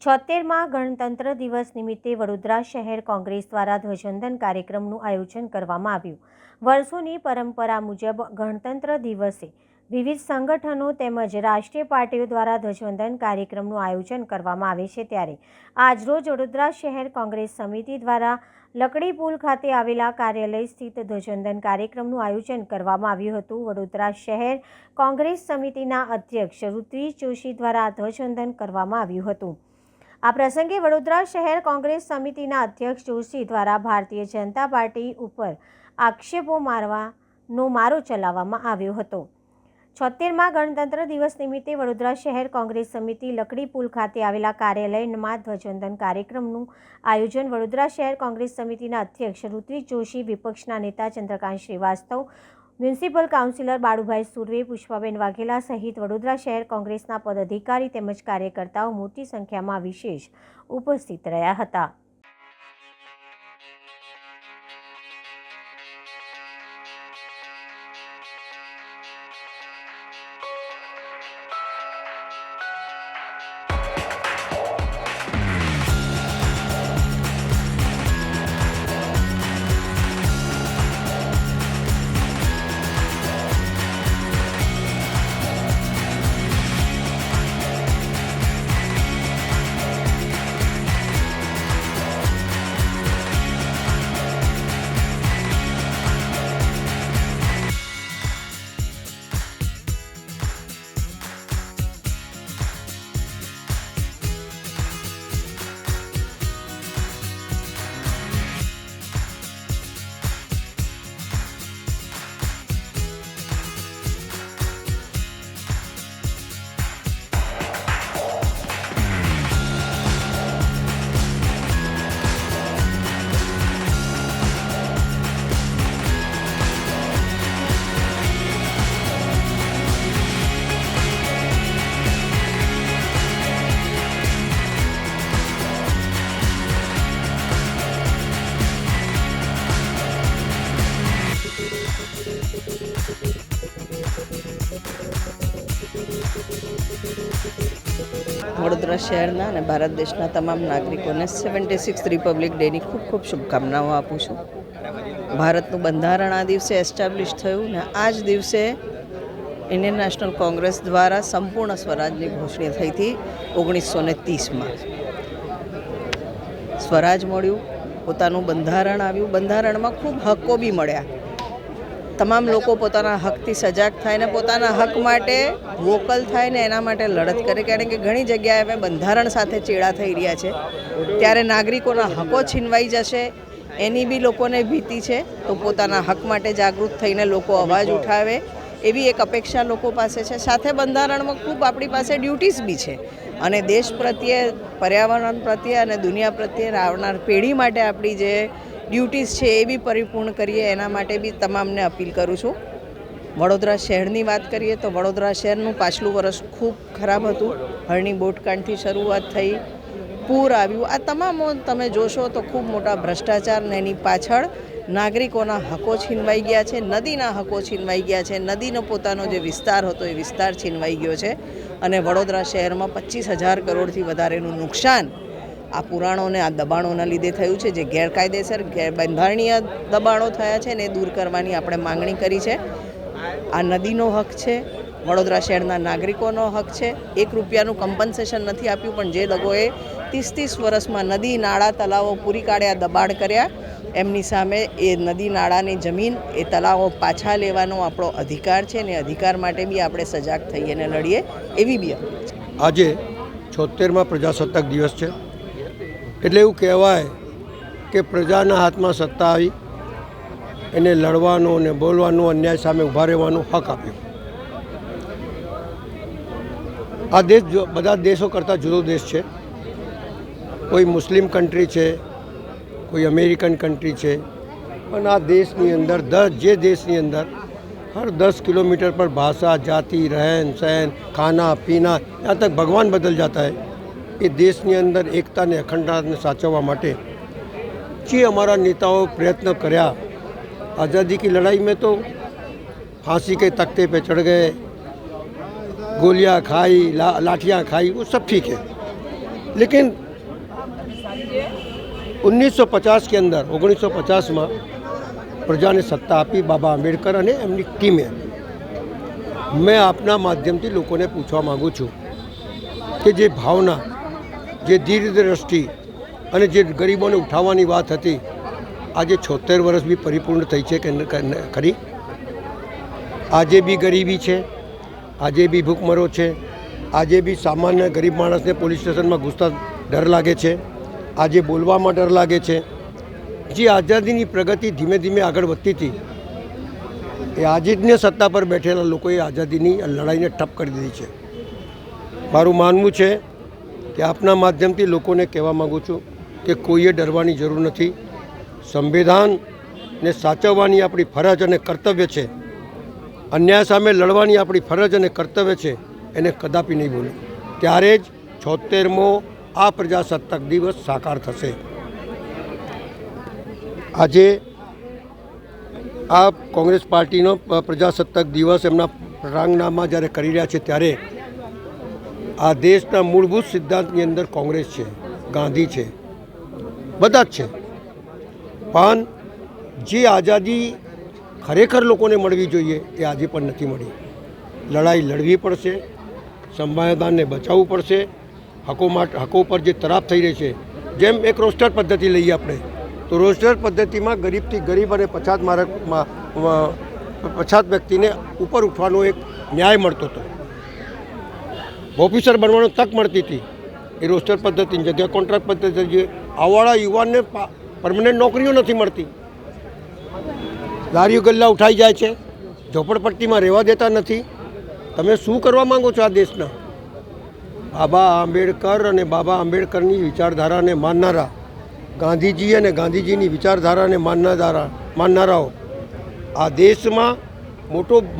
76માં ગણતંત્ર દિવસ નિમિત્તે વડોદરા શહેર કોંગ્રેસ દ્વારા ધ્વજવંદન કાર્યક્રમનું આયોજન કરવામાં આવ્યું। વર્ષોની પરંપરા મુજબ ગણતંત્ર દિવસે વિવિધ સંગઠનો તેમજ રાષ્ટ્રીય પાર્ટીઓ દ્વારા ધ્વજવંદન કાર્યક્રમનું આયોજન કરવામાં આવે છે। ત્યારે આજરોજ વડોદરા શહેર કોંગ્રેસ સમિતિ દ્વારા લકડી પુલ ખાતે આવેલા કાર્યાલય સ્થિત ધ્વજવંદન કાર્યક્રમનું આયોજન કરવામાં આવ્યું હતું। વડોદરા શહેર કોંગ્રેસ સમિતિના અધ્યક્ષ ઋત્વિજ જોશી દ્વારા ધ્વજવંદન કરવામાં આવ્યું હતું। આ પ્રસંગે વડોદરા શહેર કોંગ્રેસ સમિતિના અધ્યક્ષ જોશી દ્વારા ભારતીય જનતા પાર્ટી ઉપર આક્ષેપો મારવાનો મારો ચલાવવામાં આવ્યો હતો। 76માં ગણતંત્ર દિવસ નિમિત્તે વડોદરા શહેર કોંગ્રેસ સમિતિ લકડી પુલ ખાતે આવેલા કાર્યાલયમાં ધ્વજવંદન કાર્યક્રમનું આયોજન વડોદરા શહેર કોંગ્રેસ સમિતિના અધ્યક્ષ ઋત્વિજ જોશી, વિપક્ષના નેતા ચંદ્રકાંત શ્રીવાસ્તવ, મ્યુનિસિપલ કાઉન્સિલર બાળુભાઈ સુરવે, પુષ્પાબેન વાઘેલા સહિત વડોદરા શહેર કોંગ્રેસના પદાધિકારી તેમજ કાર્યકર્તાઓ મોટી સંખ્યામાં વિશેષ ઉપસ્થિત રહ્યા હતા। વડોદરા શહેરના અને ભારત દેશના તમામ નાગરિકોને 76th રિપબ્લિક ડેની ખૂબ ખૂબ શુભકામનાઓ આપું છું। ભારતનું બંધારણ આ દિવસે એસ્ટાબ્લિશ થયું ને આ જ દિવસે ઇન્ડિયન નેશનલ કોંગ્રેસ દ્વારા સંપૂર્ણ સ્વરાજની ઘોષણા થઈ હતી 1930માં। સ્વરાજ મળ્યું, પોતાનું બંધારણ આવ્યું, બંધારણમાં ખૂબ હકો બી મળ્યા। તમામ લોકો પોતાના હકથી સજાગ થાય ને પોતાના હક માટે વોકલ થાય ને એના માટે લડત કરે, કારણ કે ઘણી જગ્યાએ હવે બંધારણ સાથે ચેડા થઈ રહ્યા છે, ત્યારે નાગરિકોના હકો છીનવાઈ જશે એની બી લોકોને ભીતિ છે। તો પોતાના હક માટે જાગૃત થઈને લોકો અવાજ ઉઠાવે એવી એક અપેક્ષા લોકો પાસે છે। સાથે બંધારણમાં ખૂબ આપણી પાસે ડ્યુટીઝ બી છે અને દેશ પ્રત્યે, પર્યાવરણ પ્રત્યે અને દુનિયા પ્રત્યે આવનાર પેઢી માટે આપણી જે ડ્યુટીઝ છે એ બી પરિપૂર્ણ કરીએ એના માટે બી તમામને અપીલ કરું છું। વડોદરા શહેરની વાત કરીએ તો વડોદરા શહેરનું પાછલું વર્ષ ખૂબ ખરાબ હતું। હરણી બોટકાંડથી શરૂઆત થઈ, પૂર આવ્યું, આ તમામ તમે જોશો તો ખૂબ મોટા ભ્રષ્ટાચાર ને એની પાછળ નાગરિકોના હકો છીનવાઈ ગયા છે, નદીના હકો છીનવાઈ ગયા છે, નદીનો પોતાનો જે વિસ્તાર હતો એ વિસ્તાર છીનવાઈ ગયો છે અને વડોદરા શહેરમાં 25,000 કરોડથી વધારેનું નુકસાન આ પુરાણોને, આ દબાણોના લીધે થયું છે, જે ગેરકાયદેસર બંધારણીય દબાણો થયા છે ને એ દૂર કરવાની આપણે માંગણી કરી છે। આ નદીનો હક છે, વડોદરા શહેરના નાગરિકોનો હક છે। 1 રૂપિયાનું કમ્પન્સેશન નથી આપ્યું, પણ જે લોકોએ 30 વર્ષમાં નદી, નાળા, તલાવો પૂરી કાઢ્યા, દબાણ કર્યા, એમની સામે એ નદી નાળાની જમીન, એ તલાવો પાછા લેવાનો આપણો અધિકાર છે ને અધિકાર માટે બી આપણે સજાગ થઈએ અને લડીએ એવી બી આજે 76માં પ્રજાસત્તાક દિવસ છે, એટલે એવું કહેવાય કે પ્રજાના હાથમાં સત્તા આવી, એને લડવાનો અને બોલવાનો, અન્યાય સામે ઊભા રહેવાનો હક આપ્યો। આ દેશ બધા દેશો કરતાં જુદો દેશ છે। કોઈ મુસ્લિમ કન્ટ્રી છે, કોઈ અમેરિકન કન્ટ્રી છે, પણ આ દેશની અંદર જે દેશની અંદર हर 10 किलोमीटर पर भाषा, जाति, रहन सहन, खाना पीना, यहाँ तक भगवान बदल जाता है। ये देशની અંદર એકતા ને અખંડતાને સાચવવા માટે જે અમારા નેતાઓ પ્રયત્ન કર્યા, आज़ादी की लड़ाई में तो फांसी के तख्ते पे चढ़ गए, गोलियां खाई, लाठियां खाई, वो सब ठीक है, लेकिन 1950 के अंदर 1950 में प्रजा ने सत्ता आपी बाबा आंबेडकर અને એમની ટીમે। मैं આપના માધ્યમથી લોકોને પૂછવા માગું છું કે જે ભાવના, જે દીર્ઘદ્રષ્ટિ અને જે ગરીબોને ઉઠાવવાની વાત હતી, આજે 76 વર્ષ બી પરિપૂર્ણ થઈ છે કે ખરી? આજે બી ગરીબી છે, આજે બી ભૂખમરો છે, આજે બી સામાન્ય ગરીબ માણસને પોલીસ સ્ટેશનમાં ઘૂસતા ડર લાગે છે, આજે બોલવામાં ડર લાગે છે। જે આઝાદીની પ્રગતિ ધીમે ધીમે આગળ વધતી હતી, એ આજની સત્તા પર બેઠેલા લોકોએ આઝાદીની લડાઈને ઠપ કરી દીધી છે। મારું માનવું છે કે આપના માધ્યમથી લોકોને કહેવા માગું છું કે કોઈએ ડરવાની જરૂર નથી। સંવિધાનને સાચવવાની આપણી ફરજ અને કર્તવ્ય છે, અન્યાય સામે લડવાની આપણી ફરજ અને કર્તવ્ય છે, એને કદાપી નહીં ભૂલો। ત્યારે જ 76મો આ પ્રજાસત્તાક દિવસ સાકાર થશે। આજે આ કોંગ્રેસ પાર્ટીનો પ્રજાસત્તાક દિવસ એમના પ્રાંગણામાં જ્યારે કરી રહ્યા છે, ત્યારે આ દેશના મૂળભૂત સિદ્ધાંતની અંદર કોંગ્રેસ છે, ગાંધી છે, બધા જ છે। પણ જે આઝાદી ખરેખર લોકોને મળવી જોઈએ એ આજે પણ નથી મળી। લડાઈ લડવી પડશે, સંવિધાનને બચાવવું પડશે। હકો પર જે તરાપ થઈ રહી છે, જેમ એક રોસ્ટર પદ્ધતિ લઈએ આપણે, તો રોસ્ટર પદ્ધતિમાં ગરીબથી ગરીબ અને પછાત વ્યક્તિને ઉપર ઉઠવાનો એક ન્યાય મળતો હતો, ઓફિસર બનવાનો તક મળતી હતી। એ રોસ્ટર પદ્ધતિની જગ્યાએ કોન્ટ્રાક્ટ પદ્ધતિ છે। આવાળા યુવાનને પરમનન્ટ નોકરીઓ નથી મળતી, લારીઓ ગલ્લા ઉઠાઈ જાય છે, ઝોપડપટ્ટીમાં રહેવા દેતા નથી। તમે શું કરવા માંગો છો આ દેશના? બાબા આંબેડકર અને બાબા આંબેડકરની વિચારધારાને માનનારા, ગાંધીજી અને ગાંધીજીની વિચારધારાને માનનારાઓ આ દેશમાં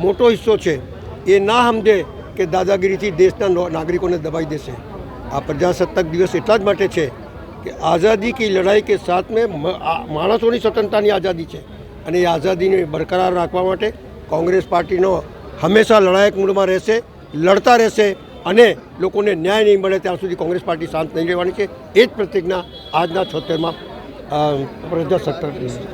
મોટો હિસ્સો છે। એ ના સમજે કે દાદાગીરીથી દેશના નાગરિકોને દબાઈ દેશે। આ પ્રજાસત્તાક દિવસ એટલા જ માટે છે કે આઝાદી કી લડાઈ કે સાથ મેં માણસોની સ્વતંત્રતાની આઝાદી છે, અને એ આઝાદીને બરકરાર રાખવા માટે કોંગ્રેસ પાર્ટીનો હંમેશા લડાયક મૂડમાં રહેશે, લડતા રહેશે, અને લોકોને ન્યાય નહીં મળે ત્યાં સુધી કોંગ્રેસ પાર્ટી શાંત નહીં રહેવાની છે। એ જ પ્રતિજ્ઞા આજના 76મા પ્રજાસત્તાક દિવસ છે।